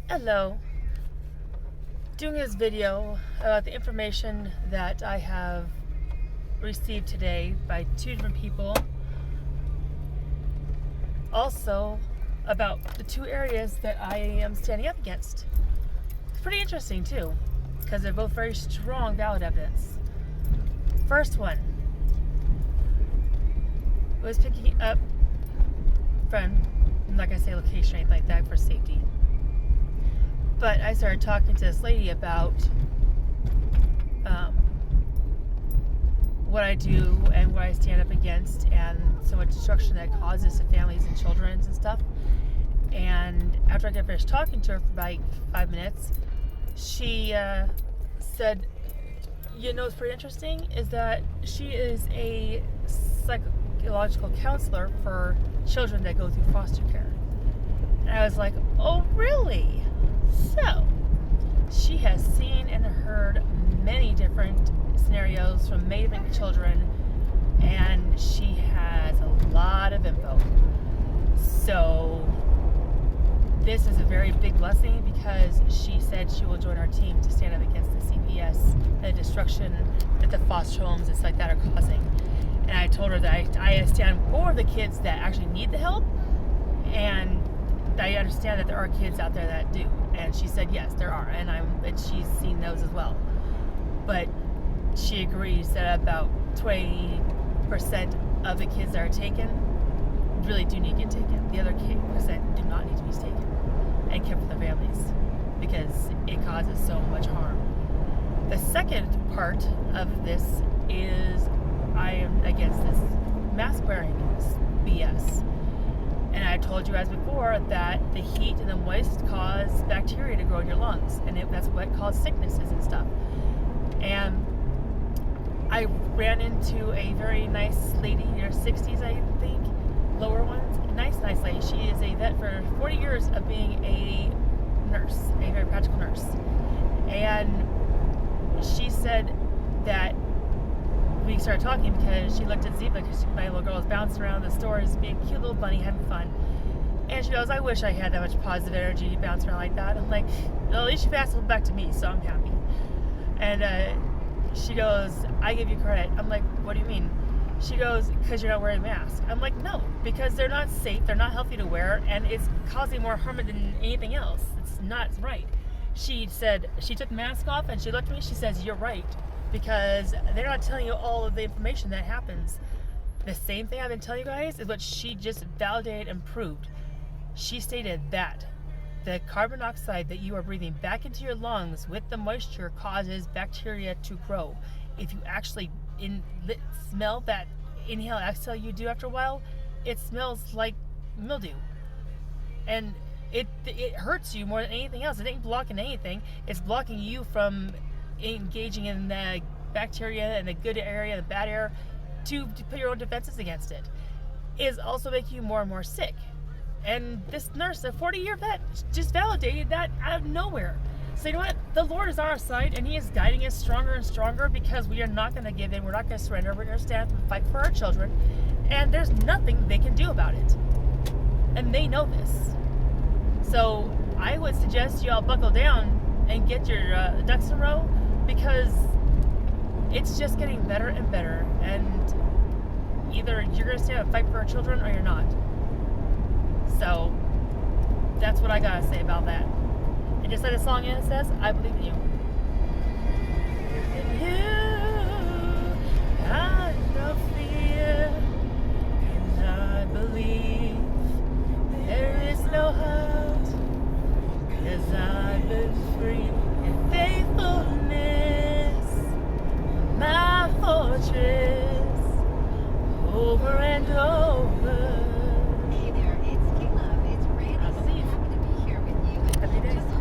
Hello. Doing this video about the information that I have received today by two different people. Also about the two areas that I am standing up against. It's pretty interesting too, because they're both very strong valid evidence. First one was picking up friend. I'm not gonna say location or anything like that for safety. But I started talking to this lady about what I do and what I stand up against and so much destruction that causes to families and children and stuff. And after I got finished talking to her for like 5 minutes, she said, you know what's pretty interesting is that she is a psychological counselor for children that go through foster care. And I was like, oh really? So, she has seen and heard many different scenarios from many different children, and she has a lot of info. So, this is a very big blessing because she said she will join our team to stand up against the CPS and the destruction that the foster homes and stuff like that are causing. And I told her that I stand for the kids that actually need the help, and I understand that there are kids out there that do. And she said yes, there are, and she's seen those as well. But she agrees that about 20% of the kids that are taken really do need to get taken. The other percent do not need to be taken and kept for their families because it causes so much harm. The second part of this is I am against this mask wearing BS. And I told you as before that the heat and the moist cause bacteria to grow in your lungs, and that's what causes sicknesses and stuff. And I ran into a very nice lady in her 60s, I think, lower ones. Nice lady. She is a vet for 40 years of being a nurse, a very practical nurse. And she said that we started talking because she looked at Ziva because my little girl was bouncing around the stores being a cute little bunny having fun. And she goes, I wish I had that much positive energy bouncing around like that. I'm like, well, at least she passed it back to me, so I'm happy. And she goes, I give you credit. I'm like, what do you mean? She goes, because you're not wearing a mask. I'm like, no, because they're not safe, they're not healthy to wear, and it's causing more harm than anything else. It's not right. She said, she took the mask off and she looked at me, she says, you're right. Because they're not telling you all of the information that happens. The same thing I've been telling you guys is what she just validated and proved. She stated that the carbon dioxide that you are breathing back into your lungs with the moisture causes bacteria to grow. If you actually smell that inhale exhale you do after a while, it smells like mildew. And it hurts you more than anything else. It ain't blocking anything. It's blocking you from engaging in the bacteria and the good area and the bad air to put your own defenses against it. Is also making you more and more sick. And this nurse, a 40-year vet, just validated that out of nowhere. So you know what? The Lord is on our side, and He is guiding us stronger and stronger because we are not going to give in. We're not going to surrender. We're going to stand up and fight for our children. And there's nothing they can do about it. And they know this. So I would suggest you all buckle down and get your ducks in a row, because it's just getting better and better, and either you're going to stand up and fight for our children or you're not. So that's what I gotta say about that. And just like the song says, I believe in you. In you, I have no fear, and I believe there is no hurt, 'cause I've been free in faithfulness, my fortress, over and over.